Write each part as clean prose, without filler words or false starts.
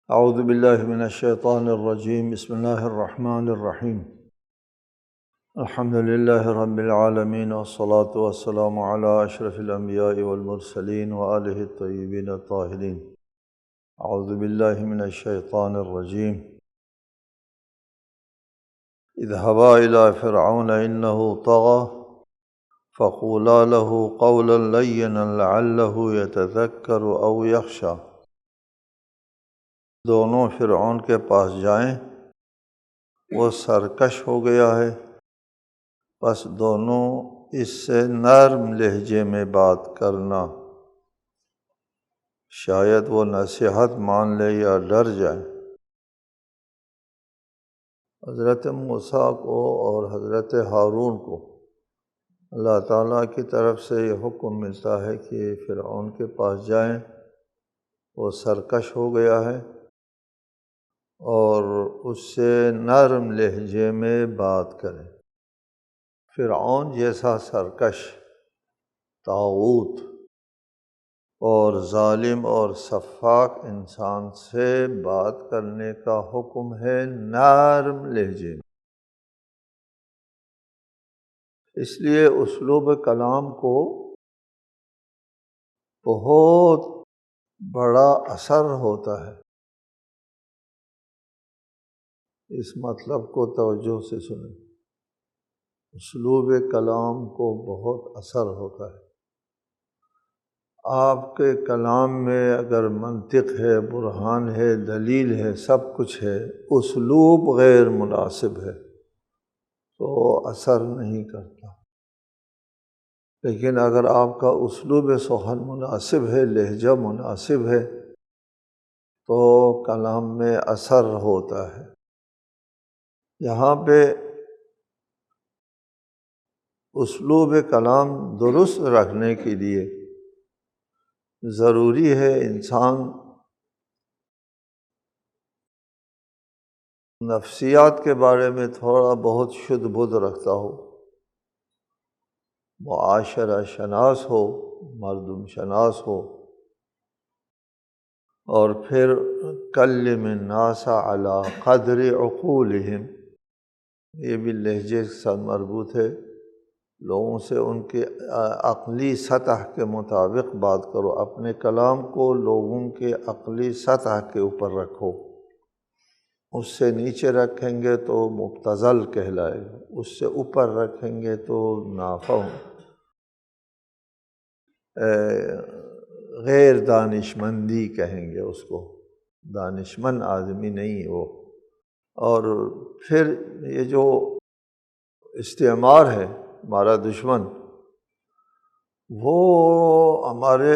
اعوذ باللہ من الشیطان الرجیم بسم اللہ الرحمن الرحیم الحمد للہ رب العالمین والصلاة والسلام علی اشرف الانبیاء والمرسلین وآلہ الطیبین الطاہرین اعوذ باللہ من الشیطان الرجیم اذهبا الی فرعون انہ طغى فقولا له قولا لینا لعلہ یتذکر او یخشی۔ دونوں فرعون کے پاس جائیں، وہ سرکش ہو گیا ہے، بس دونوں اس سے نرم لہجے میں بات کرنا، شاید وہ نصیحت مان لے یا ڈر جائے۔ حضرت موسیٰ کو اور حضرت ہارون کو اللہ تعالیٰ کی طرف سے یہ حکم ملتا ہے کہ فرعون کے پاس جائیں، وہ سرکش ہو گیا ہے اور اس سے نرم لہجے میں بات کریں۔ فرعون جیسا سرکش، طاغوت اور ظالم اور سفاک انسان سے بات کرنے کا حکم ہے نرم لہجے میں۔ اس لیے اسلوب کلام کو بہت بڑا اثر ہوتا ہے۔ اس مطلب کو توجہ سے سنیں، اسلوب کلام کو بہت اثر ہوتا ہے۔ آپ کے کلام میں اگر منطق ہے، برہان ہے، دلیل ہے، سب کچھ ہے، اسلوب غیر مناسب ہے تو اثر نہیں کرتا۔ لیکن اگر آپ کا اسلوب سخن مناسب ہے، لہجہ مناسب ہے تو کلام میں اثر ہوتا ہے۔ یہاں پہ اسلوب کلام درست رکھنے کے لیے ضروری ہے انسان نفسیات کے بارے میں تھوڑا بہت شدھ بدھ رکھتا ہو، معاشرہ شناس ہو، مردم شناس ہو، اور پھر کلم الناس علی قدر عقولہم، یہ بھی لہجے کے ساتھ مربوط ہے۔ لوگوں سے ان کے عقلی سطح کے مطابق بات کرو، اپنے کلام کو لوگوں کے عقلی سطح کے اوپر رکھو۔ اس سے نیچے رکھیں گے تو مبتذل کہلائے گا، اس سے اوپر رکھیں گے تو نافہم، غیر دانشمندی کہیں گے اس کو، دانشمند آدمی نہیں وہ۔ اور پھر یہ جو استعمار ہے ہمارا دشمن، وہ ہمارے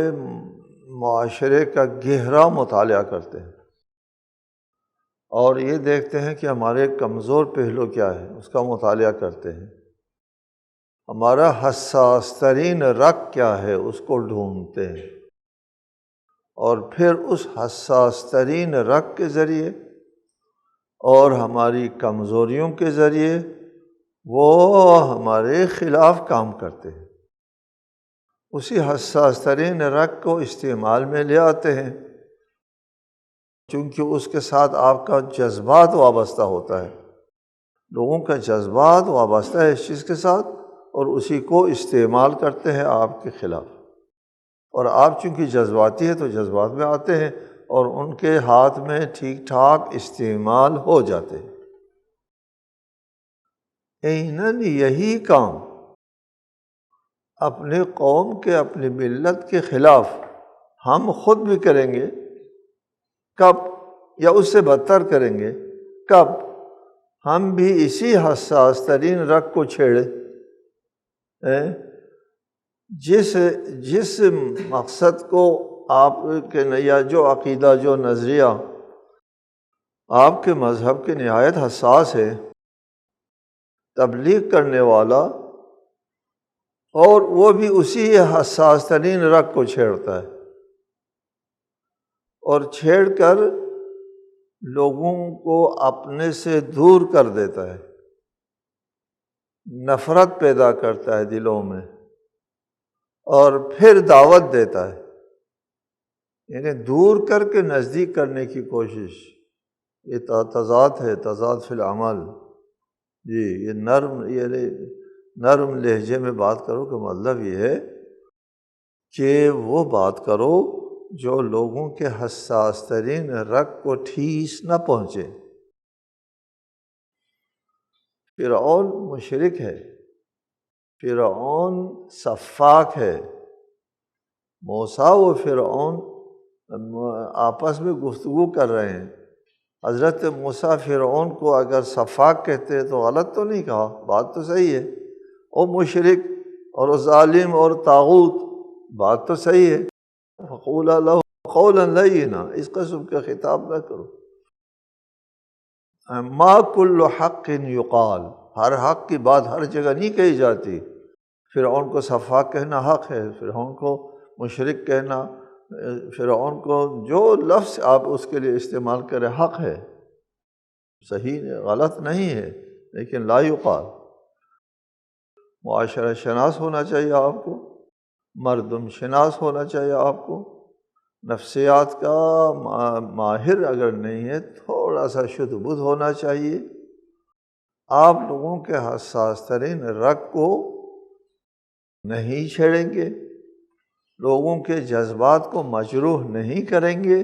معاشرے کا گہرا مطالعہ کرتے ہیں اور یہ دیکھتے ہیں کہ ہمارے کمزور پہلو کیا ہے، اس کا مطالعہ کرتے ہیں۔ ہمارا حساس ترین رگ کیا ہے، اس کو ڈھونڈتے ہیں، اور پھر اس حساس ترین رگ کے ذریعے اور ہماری کمزوریوں کے ذریعے وہ ہمارے خلاف کام کرتے ہیں۔ اسی حساس ترین رگ کو استعمال میں لے آتے ہیں، چونکہ اس کے ساتھ آپ کا جذبات وابستہ ہوتا ہے، لوگوں کا جذبات وابستہ ہے اس چیز کے ساتھ، اور اسی کو استعمال کرتے ہیں آپ کے خلاف۔ اور آپ چونکہ جذباتی ہیں تو جذبات میں آتے ہیں اور ان کے ہاتھ میں ٹھیک ٹھاک استعمال ہو جاتے ہیں۔ یقیناً یہی کام اپنے قوم کے، اپنی ملت کے خلاف ہم خود بھی کریں گے، کب؟ یا اس سے بدتر کریں گے، کب؟ ہم بھی اسی حساس ترین رگ کو چھیڑے، جس مقصد کو آپ کے، یا جو عقیدہ، جو نظریہ آپ کے مذہب کے نہایت حساس ہے، تبلیغ کرنے والا، اور وہ بھی اسی حساس ترین رگ کو چھیڑتا ہے اور چھیڑ کر لوگوں کو اپنے سے دور کر دیتا ہے، نفرت پیدا کرتا ہے دلوں میں، اور پھر دعوت دیتا ہے یعنی دور کر کے نزدیک کرنے کی کوشش، یہ تضاد ہے، تضاد فی العمل۔ جی یہ نرم لہجے میں بات کرو کہ مطلب یہ ہے کہ وہ بات کرو جو لوگوں کے حساس ترین رگ کو ٹھیس نہ پہنچے۔ فرعون مشرک ہے، فرعون سفاک ہے، موسیٰ و فرعون آپس میں گفتگو کر رہے ہیں۔ حضرت موسیٰ فرعون کو اگر سفاک کہتے تو غلط تو نہیں کہا، بات تو صحیح ہے۔ وہ مشرک اور ظالم اور طاغوت، بات تو صحیح ہے۔ فقولا لہ قولا لینا، اس قسم کا خطاب نہ کرو۔ ما کل حق یقال، ہر حق کی بات ہر جگہ نہیں کہی جاتی۔ فرعون کو سفاک کہنا حق ہے، فرعون کو مشرک کہنا، فرعون کو جو لفظ آپ اس کے لیے استعمال کریں حق ہے، صحیح ہے، غلط نہیں ہے، لیکن لا یقال۔ معاشرہ شناس ہونا چاہیے آپ کو، مردم شناس ہونا چاہیے آپ کو، نفسیات کا ماہر اگر نہیں ہے تھوڑا سا شدھ بدھ ہونا چاہیے۔ آپ لوگوں کے حساس ترین رگ کو نہیں چھیڑیں گے، لوگوں کے جذبات کو مجروح نہیں کریں گے،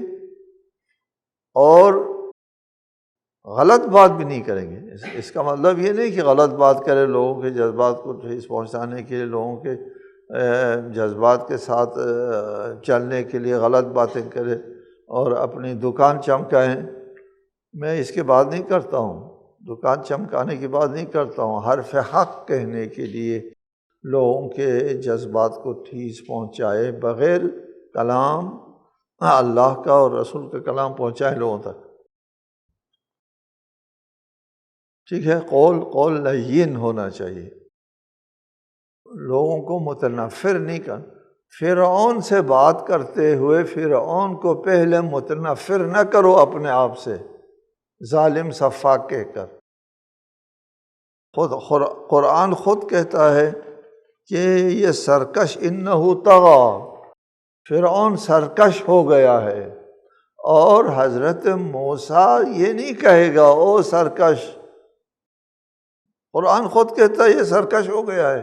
اور غلط بات بھی نہیں کریں گے۔ اس کا مطلب یہ نہیں کہ غلط بات کرے، لوگوں کے جذبات کو ٹھیس پہنچانے کے لیے، لوگوں کے جذبات کے ساتھ چلنے کے لیے غلط باتیں کرے اور اپنی دکان چمکائیں۔ میں اس کے بات نہیں کرتا ہوں، دکان چمکانے کی بات نہیں کرتا ہوں، حرف حق کہنے کے لیے لوگوں کے جذبات کو ٹھیس پہنچائے بغیر کلام اللہ کا اور رسول کا کلام پہنچائے لوگوں تک۔ ٹھیک ہے، قول لین ہونا چاہیے، لوگوں کو متنفر نہیں کرنا۔ فرعون سے بات کرتے ہوئے فرعون کو پہلے متنفر نہ کرو اپنے آپ سے، ظالم سفاک کہہ کر۔ قرآن خود کہتا ہے کہ یہ سرکش انہ طغیٰ، فرعون سرکش ہو گیا ہے، اور حضرت موسیٰ یہ نہیں کہے گا او سرکش، قرآن خود کہتا ہے یہ سرکش ہو گیا ہے،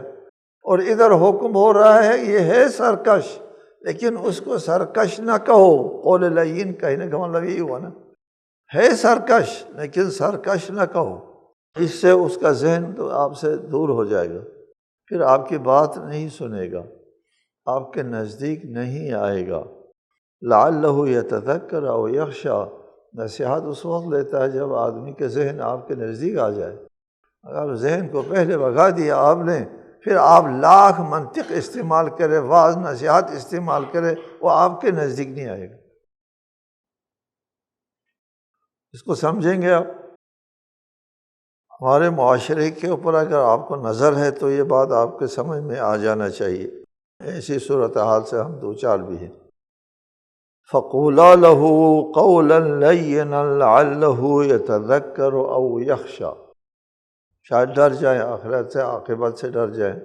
اور ادھر حکم ہو رہا ہے یہ ہے سرکش، لیکن اس کو سرکش نہ کہو۔ قول لین کہنے کا مطلب یہی ہوا نا، ہے سرکش لیکن سرکش نہ کہو، اس سے اس کا ذہن تو آپ سے دور ہو جائے گا، پھر آپ کی بات نہیں سنے گا، آپ کے نزدیک نہیں آئے گا۔ لعلہ یتذکر او یخشی، نصیحت اس وقت لیتا ہے جب آدمی کے ذہن آپ کے نزدیک آ جائے۔ اگر ذہن کو پہلے بھگا دیا آپ نے، پھر آپ لاکھ منطق استعمال کرے، واعظ نصیحت استعمال کرے، وہ آپ کے نزدیک نہیں آئے گا۔ اس کو سمجھیں گے آپ؟ ہمارے معاشرے کے اوپر اگر آپ کو نظر ہے تو یہ بات آپ کے سمجھ میں آ جانا چاہیے، ایسی صورتحال سے ہم دوچار بھی ہیں۔ فَقُولَا لَهُ قَوْلًا لَيِّنًا لَعَلَّهُ يَتَذَكَّرُ أَوْ يَخْشَىٰ، شاید ڈر جائیں، آخرت سے، عاقبت سے ڈر جائیں۔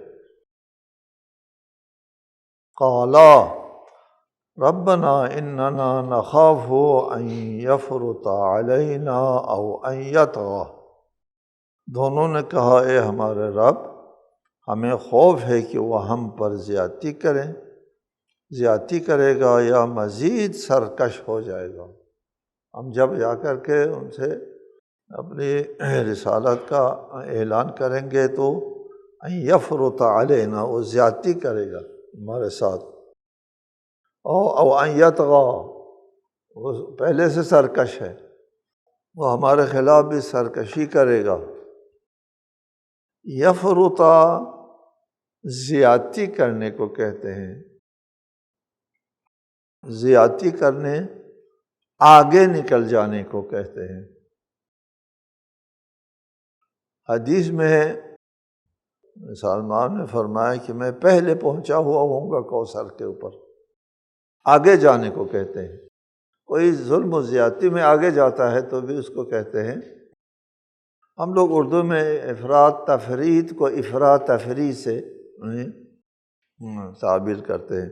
قَالَا رَبَّنَا إِنَّنَا نَخَافُ أَن يَفْرُطَ عَلَيْنَا أَوْ أَن يَطْغَىٰ، دونوں نے کہا اے ہمارے رب، ہمیں خوف ہے کہ وہ ہم پر زیادتی کرے گا یا مزید سرکش ہو جائے گا۔ ہم جب جا کر کے ان سے اپنی رسالت کا اعلان کریں گے تو ان یفرط علینا، وہ زیادتی کرے گا ہمارے ساتھ، او ان یطغیٰ، وہ پہلے سے سرکش ہے، وہ ہمارے خلاف بھی سرکشی کرے گا۔ یفرط زیادتی کرنے کو کہتے ہیں، زیادتی کرنے، آگے نکل جانے کو کہتے ہیں۔ حدیث میں ہے، سلمان نے فرمایا کہ میں پہلے پہنچا ہوا ہوں گا کوثر کے اوپر، آگے جانے کو کہتے ہیں۔ کوئی ظلم و زیادتی میں آگے جاتا ہے تو بھی اس کو کہتے ہیں۔ ہم لوگ اردو میں افراط تفرید کو افراط تفرید سے تعبیر کرتے ہیں۔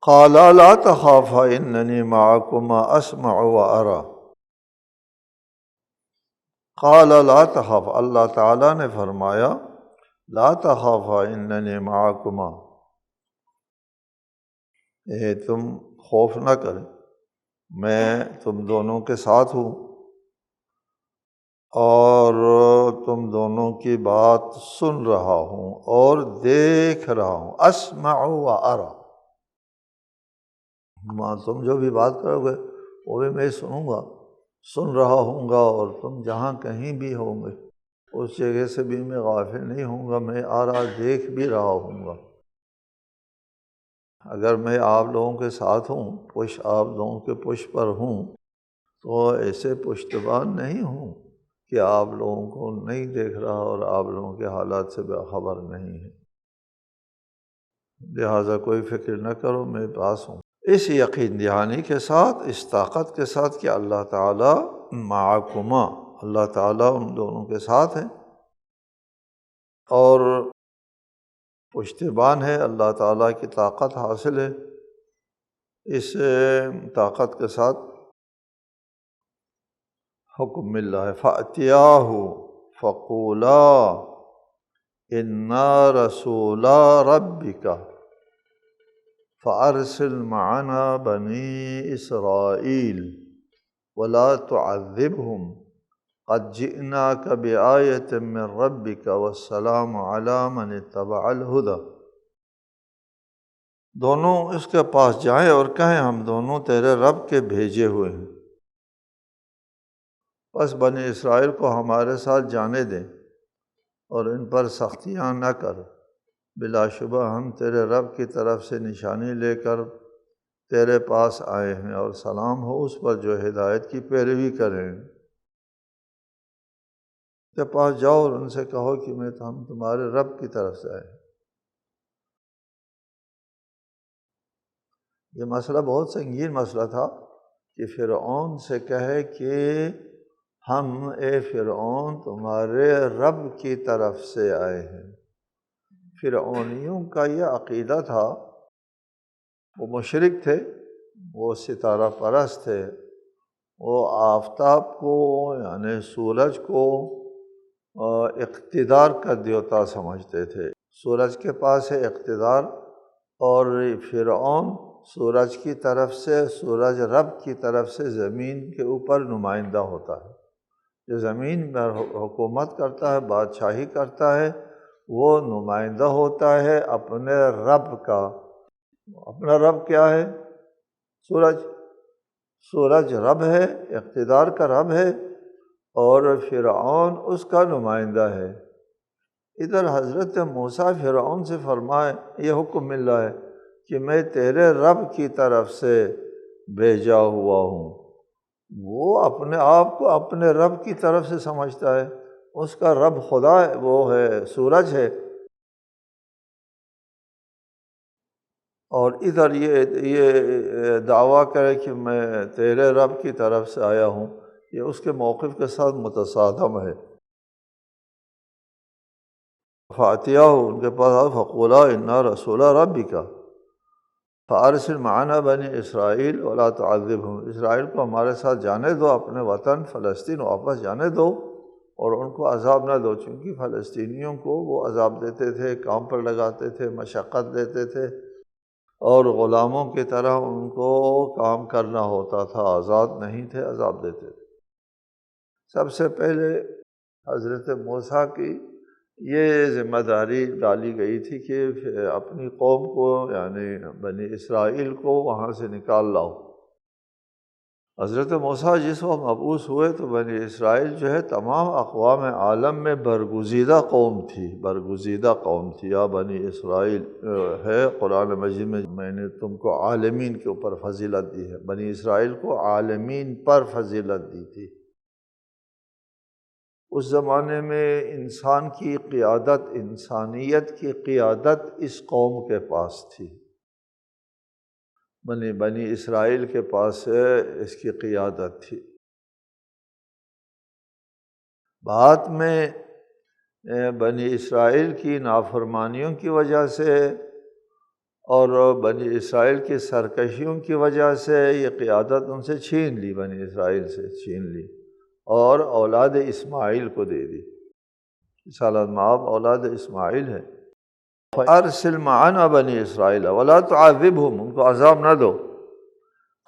قالا لا تخافا اننی معکما اسمع و ارى، قال لا تخاف، اللہ تعالیٰ نے فرمایا لا تخافا اننی معکما، تم خوف نہ کریں، میں تم دونوں کے ساتھ ہوں اور تم دونوں کی بات سن رہا ہوں اور دیکھ رہا ہوں، اسمع و ارى، تم جو بھی بات کرو گے وہ بھی میں سنوں گا، سن رہا ہوں گا، اور تم جہاں کہیں بھی ہوں گے اس جگہ سے بھی میں غافل نہیں ہوں گا، میں دیکھ بھی رہا ہوں گا۔ اگر میں آپ لوگوں کے ساتھ ہوں، آپ لوگوں کے پشت پر ہوں، تو ایسے پشتبان نہیں ہوں کہ آپ لوگوں کو نہیں دیکھ رہا اور آپ لوگوں کے حالات سے باخبر نہیں ہے، لہٰذا کوئی فکر نہ کرو، میں پاس ہوں۔ اس یقین دہانی کے ساتھ، اس طاقت کے ساتھ کہ اللہ تعالیٰ معکما، اللہ تعالیٰ ان دونوں کے ساتھ ہیں اور پشتبان ہے، اللہ تعالیٰ کی طاقت حاصل ہے، اس طاقت کے ساتھ حکم مل رہا ہے فَأْتِيَاهُ فَقُولَا إِنَّا رَسُولَا رَبِّكَ فَأَرْسِلْ مَعَنَا بَنِي إِسْرَائِيلَ وَلَا تُعَذِّبْهُمْ قَدْ جِئْنَاكَ بِآيَةٍ مِّن رَّبِّكَ وَالسَّلَامُ عَلَىٰ مَنِ اتَّبَعَ الْهُدَىٰ، دونوں اس کے پاس جائیں اور کہیں ہم دونوں تیرے رب کے بھیجے ہوئے ہیں، بس بنی اسرائیل کو ہمارے ساتھ جانے دیں اور ان پر سختیاں نہ کر، بلا شبہ ہم تیرے رب کی طرف سے نشانی لے کر تیرے پاس آئے ہیں، اور سلام ہو اس پر جو ہدایت کی پیروی کریں۔ کے پاس جاؤ اور ان سے کہو کہ ہم تمہارے رب کی طرف سے آئے ہیں۔ یہ مسئلہ بہت سنگین مسئلہ تھا کہ فرعون سے کہے کہ ہم اے فرعون تمہارے رب کی طرف سے آئے ہیں۔ فرعونیوں کا یہ عقیدہ تھا، وہ مشرک تھے، وہ ستارہ پرست تھے، وہ آفتاب کو یعنی سورج کو اقتدار کا دیوتا سمجھتے تھے، سورج کے پاس ہے اقتدار، اور فرعون سورج کی طرف سے، سورج رب کی طرف سے زمین کے اوپر نمائندہ ہوتا ہے، جو زمین پر حکومت کرتا ہے، بادشاہی کرتا ہے، وہ نمائندہ ہوتا ہے اپنے رب کا۔ اپنا رب کیا ہے؟ سورج، سورج رب ہے، اقتدار کا رب ہے، اور فرعون اس کا نمائندہ ہے۔ ادھر حضرت موسیٰ فرعون سے فرمائے، یہ حکم مل رہا ہے کہ میں تیرے رب کی طرف سے بھیجا ہوا ہوں، وہ اپنے آپ کو اپنے رب کی طرف سے سمجھتا ہے، اس کا رب خدا ہے، وہ ہے سورج ہے، اور ادھر یہ دعویٰ کرے کہ میں تیرے رب کی طرف سے آیا ہوں، یہ اس کے موقف کے ساتھ متصادم ہے۔ فَأْتِيَاهُ، ان کے پاس آؤ، فَقُولَا إِنَّا رَسُولَ رَبِّكَ فَأَرْسِلْ مَعَنَا بَنِي إِسْرَائِيلَ وَلَا تُعَذِّبْهُمْ، اسرائیل کو ہمارے ساتھ جانے دو، اپنے وطن فلسطین واپس جانے دو اور ان کو عذاب نہ دو، چونکہ فلسطینیوں کو وہ عذاب دیتے تھے، کام پر لگاتے تھے، مشقت دیتے تھے، اور غلاموں کی طرح ان کو کام کرنا ہوتا تھا، آزاد نہیں تھے، عذاب دیتے تھے۔ سب سے پہلے حضرت موسیٰ کی یہ ذمہ داری ڈالی گئی تھی کہ اپنی قوم کو یعنی بنی اسرائیل کو وہاں سے نکال لاؤ۔ حضرت موسیٰ جس وقت مبعوث ہوئے تو بنی اسرائیل جو ہے تمام اقوام عالم میں برگزیدہ قوم تھی، برگزیدہ قوم تھی۔ یا بنی اسرائیل ہے قرآن مجید میں نے تم کو عالمین کے اوپر فضیلت دی ہے، بنی اسرائیل کو عالمین پر فضیلت دی تھی۔ اس زمانے میں انسان کی قیادت، انسانیت کی قیادت اس قوم کے پاس تھی، بنی اسرائیل کے پاس اس کی قیادت تھی۔ بعد میں بنی اسرائیل کی نافرمانیوں کی وجہ سے اور بنی اسرائیل کی سرکشیوں کی وجہ سے یہ قیادت ان سے چھین لی، بنی اسرائیل سے چھین لی اور اولاد اسماعیل کو دے دی۔ رسالت مآب اولاد اسماعیل ہے۔ فَأَرْسِلْ مَعَنَا بنی اسرائیل وَلَا تُعَذِّبْهُمْ، ان کو عذاب نہ دو۔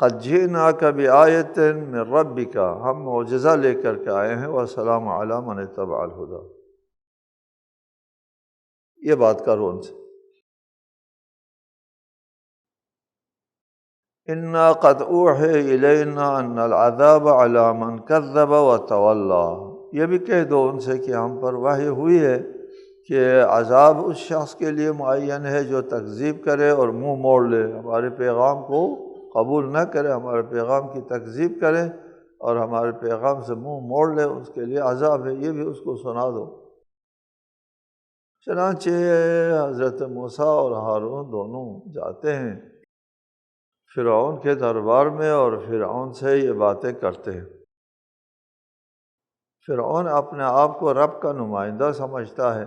قَدْ جِئْنَاكَ بِآیَةٍ مِّن رَبِّكَ، ہم معجزہ لے کر کے آئے ہیں، وَسَلَامٌ عَلَىٰ مَنِ اتَّبَعَ الْهُدىٰ، یہ بات کرو ان سے۔ اِنَّا قَدْ أُوحِیَ إِلَيْنَا أَنَّ الْعَذَابَ عَلَىٰ مَنْ كَذَّبَ وَتَوَلَّىٰ، یہ بھی کہہ دو ان سے کہ ہم پر وحی ہوئی ہے کہ عذاب اس شخص کے لیے معین ہے جو تکذیب کرے اور منہ موڑ لے، ہمارے پیغام کو قبول نہ کرے، ہمارے پیغام کی تکذیب کرے اور ہمارے پیغام سے منہ موڑ لے، اس کے لیے عذاب ہے، یہ بھی اس کو سنا دو۔ چنانچہ حضرت موسیٰ اور ہارون دونوں جاتے ہیں فرعون کے دربار میں اور فرعون سے یہ باتیں کرتے ہیں۔ فرعون اپنے آپ کو رب کا نمائندہ سمجھتا ہے،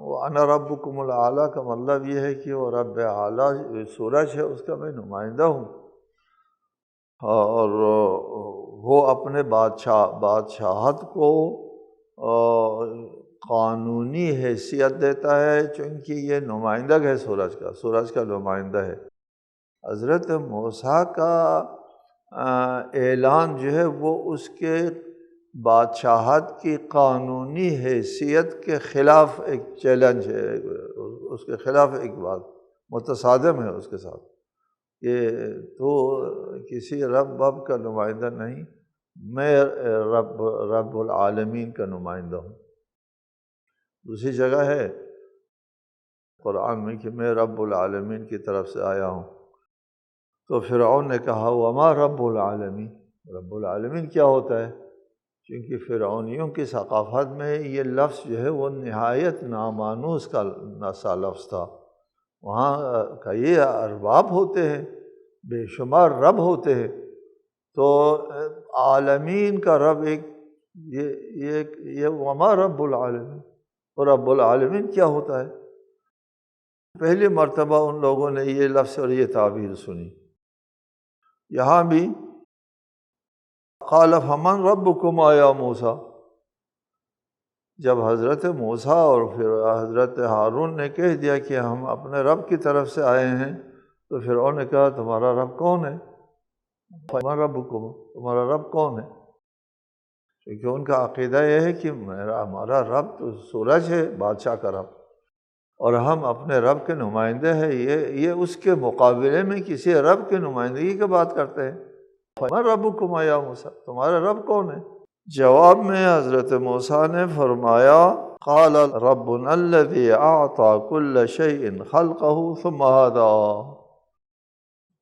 وہ انا ربکم الاعلیٰ کا مطلب یہ ہے کہ وہ رب اعلیٰ سورج ہے، اس کا میں نمائندہ ہوں، اور وہ اپنے بادشاہت کو قانونی حیثیت دیتا ہے، چونکہ یہ نمائندہ ہے سورج کا نمائندہ ہے۔ حضرت موسیٰ کا اعلان جو ہے وہ اس کے بادشاہت کی قانونی حیثیت کے خلاف ایک چیلنج ہے، اس کے خلاف ایک بات متصادم ہے اس کے ساتھ کہ تو کسی رب کا نمائندہ نہیں، میں رب العالمین کا نمائندہ ہوں۔ دوسری جگہ ہے قرآن میں کہ میں رب العالمین کی طرف سے آیا ہوں، تو فرعون نے کہا وما رب العالمین، رب العالمین کیا ہوتا ہے؟ کیونکہ فرعونیوں کی ثقافت میں یہ لفظ جو ہے وہ نہایت نامانوس کا سا لفظ تھا، وہاں کئی ارباب ہوتے ہیں، بے شمار رب ہوتے ہیں، تو عالمین کا رب ایک یہ وما رب العالمین، اور رب العالمین کیا ہوتا ہے؟ پہلی مرتبہ ان لوگوں نے یہ لفظ اور یہ تعبیر سنی۔ یہاں بھی قال فمن ربکما یا موسیٰ، جب حضرت موسیٰ اور پھر حضرت ہارون نے کہہ دیا کہ ہم اپنے رب کی طرف سے آئے ہیں، تو فرعون نے کہا تمہارا رب کون ہے؟ فمن ربکما، تمہارا رب کون ہے؟ کیونکہ ان کا عقیدہ یہ ہے کہ ہمارا رب تو سورج ہے، بادشاہ کا رب، اور ہم اپنے رب کے نمائندے ہیں، یہ اس کے مقابلے میں کسی رب کی نمائندگی کی بات کرتے ہیں۔ فمن ربکما یا موسیٰ، تمہارا رب کون ہے؟ جواب میں حضرت موسیٰ نے فرمایا قال ربنا الذی اعطى كل شیء خلقہ ثم هدى،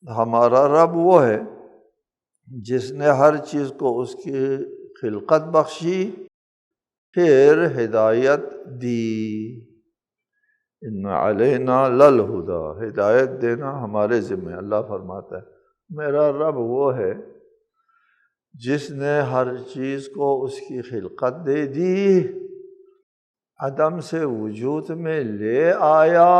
ہمارا رب وہ ہے جس نے ہر چیز کو اس کی خلقت بخشی پھر ہدایت دی۔ ان علینا للہدی، ہدایت دینا ہمارے ذمہ، اللہ فرماتا ہے میرا رب وہ ہے جس نے ہر چیز کو اس کی خلقت دے دی، عدم سے وجود میں لے آیا،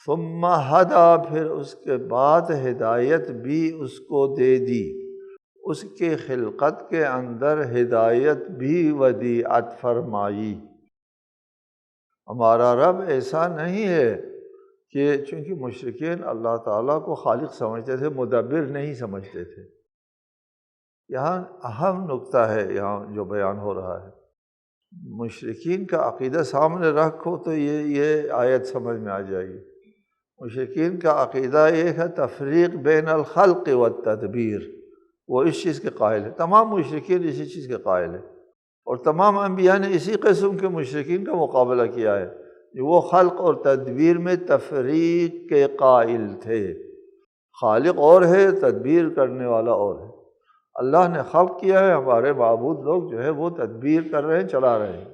ثم ہدا، پھر اس کے بعد ہدایت بھی اس کو دے دی، اس کے خلقت کے اندر ہدایت بھی ودیعت فرمائی۔ ہمارا رب ایسا نہیں ہے کہ چونکہ مشرکین اللہ تعالیٰ کو خالق سمجھتے تھے، مدبر نہیں سمجھتے تھے۔ یہاں اہم نقطہ ہے یہاں جو بیان ہو رہا ہے، مشرکین کا عقیدہ سامنے رکھو تو یہ آیت سمجھ میں آ جائے گی۔ مشرکین کا عقیدہ یہ ہے تفریق بین الخلق والتدبیر، وہ اس چیز کے قائل ہے، تمام مشرکین اسی چیز کے قائل ہیں، اور تمام انبیاء نے اسی قسم کے مشرکین کا مقابلہ کیا ہے، وہ خلق اور تدبیر میں تفریق کے قائل تھے۔ خالق اور ہے، تدبیر کرنے والا اور ہے۔ اللہ نے خلق کیا ہے، ہمارے معبود لوگ جو ہے وہ تدبیر کر رہے ہیں، چلا رہے ہیں۔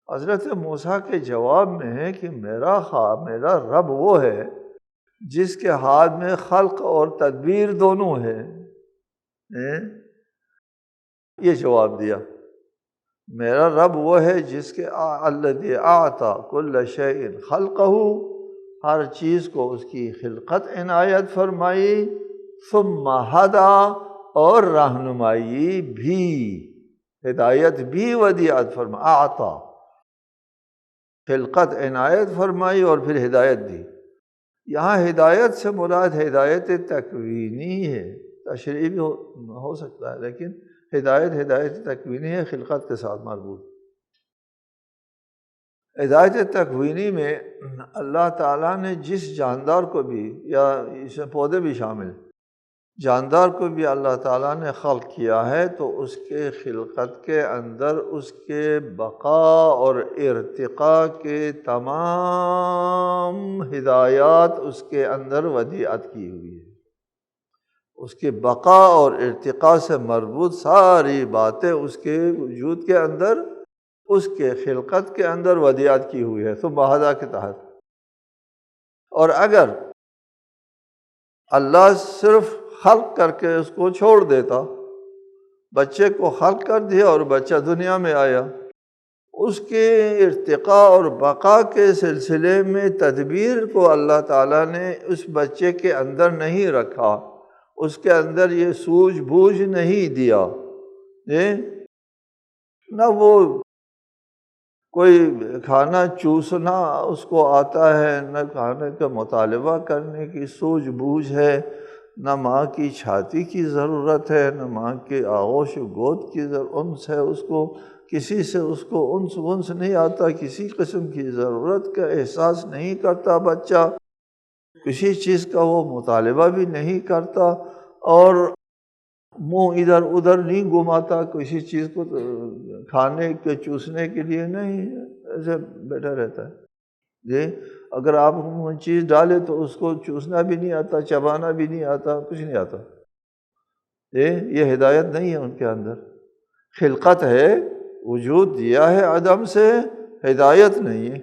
حضرت موسیٰ کے جواب میں ہے کہ میرا رب وہ ہے جس کے ہاتھ میں خلق اور تدبیر دونوں ہیں۔ یہ جواب دیا، میرا رب وہ ہے جس کے الذی اعطى كل شیء خلقہ، ہر چیز کو اس کی خلقت عنایت فرمائی، ثم ہدا اور رہنمائی بھی، ہدایت بھی ودیعت فرمائی، اعطا، خلقت عنایت فرمائی اور پھر ہدایت دی۔ یہاں ہدایت سے مراد ہدایت تکوینی ہے، تشریعی بھی ہو سکتا ہے، لیکن ہدایت تکوینی ہے، خلقت کے ساتھ مربوط۔ ہدایت تکوینی میں اللہ تعالیٰ نے جس جاندار کو بھی، یا اس میں پودے بھی شامل، جاندار کو بھی اللہ تعالیٰ نے خلق کیا ہے، تو اس کے خلقت کے اندر اس کے بقا اور ارتقاء کے تمام ہدایات اس کے اندر ودیعت کی ہوئی ہے۔ اس کے بقا اور ارتقاء سے مربوط ساری باتیں اس کے وجود کے اندر، اس کے خلقت کے اندر ودیعت کی ہوئی ہے، ثم ہدا کے تحت۔ اور اگر اللہ صرف خلق کر کے اس کو چھوڑ دیتا، بچے کو خلق کر دیا اور بچہ دنیا میں آیا، اس کے ارتقاء اور بقا کے سلسلے میں تدبیر کو اللہ تعالیٰ نے اس بچے کے اندر نہیں رکھا، اس کے اندر یہ سوجھ بوجھ نہیں دیا، نہ وہ کوئی کھانا چوسنا اس کو آتا ہے، نہ کھانے کا مطالبہ کرنے کی سوجھ بوجھ ہے، نہ ماں کی چھاتی کی ضرورت ہے، نہ ماں کے آغوش و گود کی انس ہے، اس کو کسی سے اس کو انس نہیں آتا، کسی قسم کی ضرورت کا احساس نہیں کرتا بچہ، کسی چیز کا وہ مطالبہ بھی نہیں کرتا، اور منہ ادھر ادھر نہیں گھماتا کسی چیز کو کھانے کے چوسنے کے لیے، نہیں، ایسے بیٹھا رہتا ہے۔ اگر آپ چیز ڈالے تو اس کو چوسنا بھی نہیں آتا، چبانا بھی نہیں آتا، کچھ نہیں آتا۔ یہ ہدایت نہیں ہے ان کے اندر، خلقت ہے، وجود دیا ہے عدم سے، ہدایت نہیں ہے،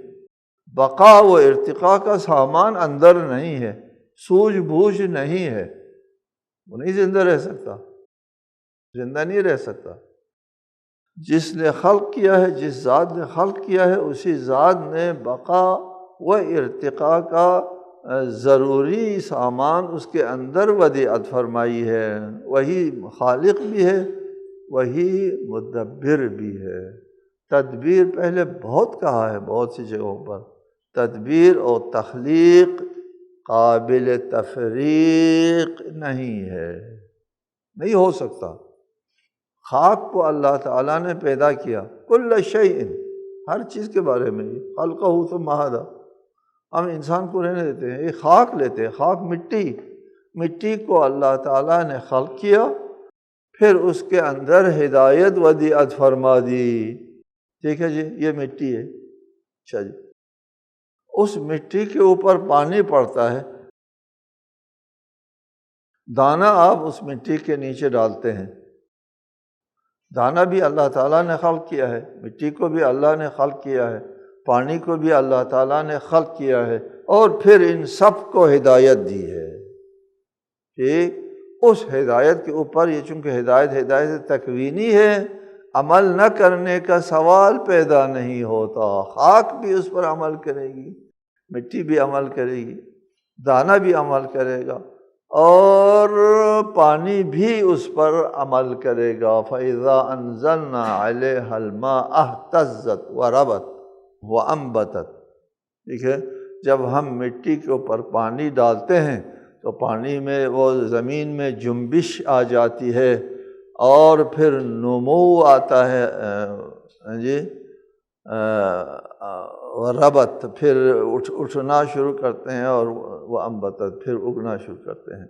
بقا و ارتقاء کا سامان اندر نہیں ہے، سوجھ بوجھ نہیں ہے، وہ نہیں زندہ رہ سکتا، زندہ نہیں رہ سکتا۔ جس نے خلق کیا ہے، جس ذات نے خلق کیا ہے، اسی ذات نے بقا و ارتقاء کا ضروری سامان اس کے اندر ودیعت فرمائی ہے، وہی خالق بھی ہے، وہی مدبر بھی ہے۔ تدبیر پہلے بہت کہا ہے، بہت سی جگہوں پر، تدبیر اور تخلیق قابل تفریق نہیں ہے، نہیں ہو سکتا۔ خاک کو اللہ تعالیٰ نے پیدا کیا، کل شیء، ہر چیز کے بارے میں، خلقہ ثم ہدی۔ ہم انسان کو رہنے دیتے ہیں، یہ خاک لیتے ہیں، خاک مٹی کو اللہ تعالیٰ نے خلق کیا، پھر اس کے اندر ہدایت ودیعت فرما دی، ٹھیک ہے جی، یہ مٹی ہے، اچھا جی، اس مٹی کے اوپر پانی پڑتا ہے، دانا آپ اس مٹی کے نیچے ڈالتے ہیں، دانا بھی اللہ تعالیٰ نے خلق کیا ہے، مٹی کو بھی اللہ نے خلق کیا ہے، پانی کو بھی اللہ تعالیٰ نے خلق کیا ہے، اور پھر ان سب کو ہدایت دی ہے، ٹھیک۔ اس ہدایت کے اوپر، یہ چونکہ ہدایت تکوینی ہے، عمل نہ کرنے کا سوال پیدا نہیں ہوتا، خاک بھی اس پر عمل کرے گی، مٹی بھی عمل کرے گی، دانا بھی عمل کرے گا، اور پانی بھی اس پر عمل کرے گا۔ فَإِذَا أَنزَلْنَا عَلَيْهَا الْمَاءَ اهْتَزَّتْ وَرَبَتْ وَأَنبَتَتْ، ٹھیک ہے، جب ہم مٹی کے اوپر پانی ڈالتے ہیں تو پانی میں وہ زمین میں جنبش آ جاتی ہے، اور پھر نمو آتا ہے، جی، ربت، پھر اٹھنا شروع کرتے ہیں، اور وہ انبتت، پھر اگنا شروع کرتے ہیں۔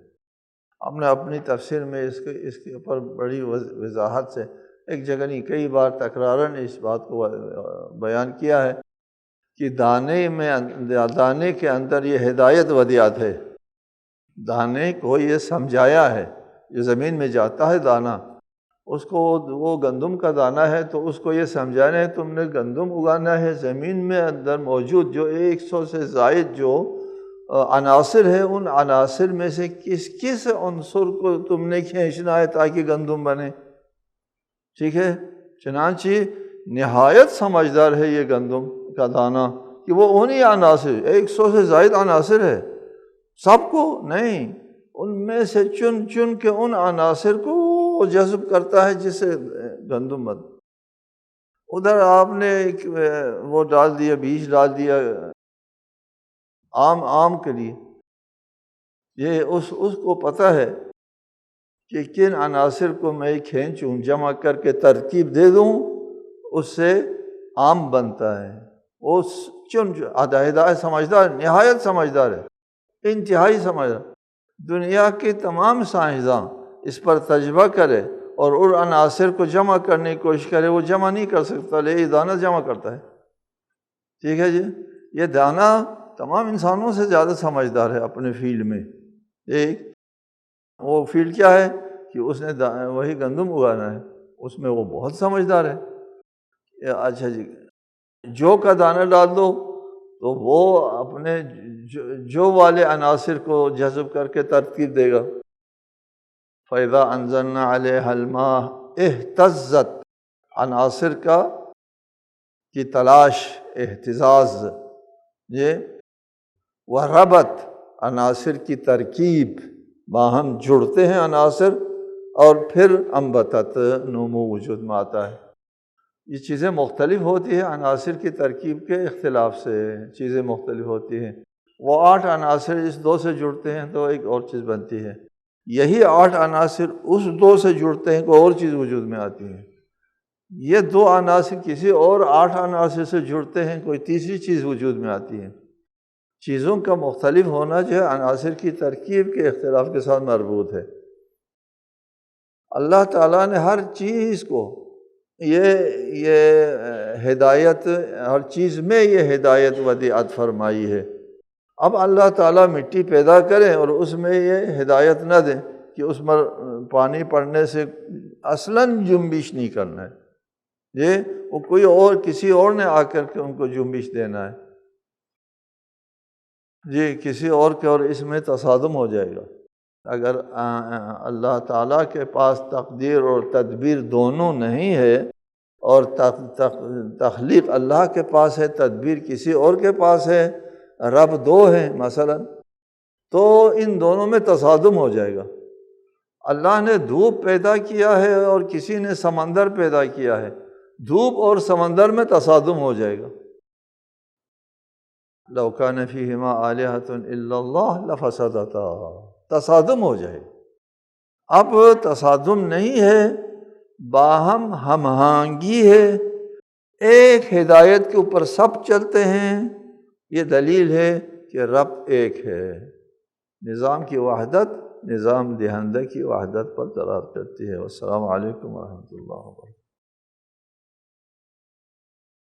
ہم نے اپنی تفسیر میں اس کے اوپر بڑی وضاحت سے ایک جگہ نہیں، کئی بار تکراراً اس بات کو بیان کیا ہے کہ دانے کے اندر یہ ہدایت ودیعت ہے، دانے کو یہ سمجھایا ہے، جو زمین میں جاتا ہے دانا، اس کو وہ گندم کا دانا ہے تو اس کو یہ سمجھانا ہے تم نے گندم اگانا ہے، زمین میں اندر موجود جو 100 سے زائد جو عناصر ہیں، ان عناصر میں سے کس عنصر کو تم نے کھینچنا ہے تاکہ گندم بنے، ٹھیک ہے۔ چنانچہ نہایت سمجھدار ہے یہ گندم کا دانہ، کہ وہ انہی عناصر، 100 سے زائد عناصر ہے، سب کو نہیں، ان میں سے چن چن کے ان عناصر کو وہ جذب کرتا ہے جسے گندم مت۔ ادھر آپ نے وہ ڈال دیا، بیج ڈال دیا آم کے لیے، یہ اس کو پتہ ہے کہ کن عناصر کو میں کھینچوں، جمع کر کے ترکیب دے دوں، اس سے آم بنتا ہے۔ وہ ہدایت سمجھدار، نہایت سمجھدار ہے، انتہائی سمجھدار۔ دنیا کے تمام سائنسداں اس پر تجربہ کرے اور ان عناصر کو جمع کرنے کی کوشش کرے، وہ جمع نہیں کر سکتا، لیکن یہ دانہ جمع کرتا ہے۔ ٹھیک ہے جی، یہ دانہ تمام انسانوں سے زیادہ سمجھدار ہے اپنے فیلڈ میں۔ ایک وہ فیلڈ کیا ہے کہ اس نے وہی گندم اگانا ہے، اس میں وہ بہت سمجھدار ہے۔ اچھا جی، جو کا دانہ ڈال دو تو وہ اپنے جو والے عناصر کو جذب کر کے ترتیب دے گا۔ فَإِذَا أَنزَلْنَا عَلَيْهَا الْمَاءَ اهْتَزَّتْ، عناصر کی تلاش، اہتزاز، یہ وَرَبَتْ، عناصر کی ترکیب، باہم جڑتے ہیں عناصر اور پھر انبتت، نمو وجود میں آتا ہے۔ یہ چیزیں مختلف ہوتی ہیں، عناصر کی ترکیب کے اختلاف سے چیزیں مختلف ہوتی ہیں۔ وہ 8 عناصر اس 2 سے جڑتے ہیں تو ایک اور چیز بنتی ہے، یہی 8 عناصر اس 2 سے جڑتے ہیں کوئی اور چیز وجود میں آتی ہے۔ یہ 2 عناصر کسی اور 8 عناصر سے جڑتے ہیں، کوئی تیسری چیز وجود میں آتی ہے۔ چیزوں کا مختلف ہونا جو ہے عناصر کی ترکیب کے اختلاف کے ساتھ مربوط ہے۔ اللہ تعالیٰ نے ہر چیز کو یہ ہدایت، ہر چیز میں یہ ہدایت ودیعت فرمائی ہے۔ اب اللہ تعالیٰ مٹی پیدا کریں اور اس میں یہ ہدایت نہ دیں کہ اس میں پانی پڑنے سے اصلاً جنبش نہیں کرنا ہے، یہ وہ کوئی اور کسی اور نے آ کر کے ان کو جنبش دینا ہے، جی کسی اور کے، اور اس میں تصادم ہو جائے گا۔ اگر اللہ تعالیٰ کے پاس تقدیر اور تدبیر دونوں نہیں ہے، اور تخلیق اللہ کے پاس ہے، تدبیر کسی اور کے پاس ہے، رب 2 ہیں مثلا، تو ان دونوں میں تصادم ہو جائے گا۔ اللہ نے دھوپ پیدا کیا ہے اور کسی نے سمندر پیدا کیا ہے، دھوپ اور سمندر میں تصادم ہو جائے گا۔ لو کان فیہما آلہۃ الا اللہ لفسدتا، تصادم ہو جائے۔ اب تصادم نہیں ہے، باہم ہم آہنگی ہے، ایک ہدایت کے اوپر سب چلتے ہیں۔ یہ دلیل ہے کہ رب ایک ہے۔ نظام کی وحدت نظام دہندہ کی وحدت پر دلالت کرتی ہے۔ والسلام علیکم ورحمۃ اللہ وبرکاتہ۔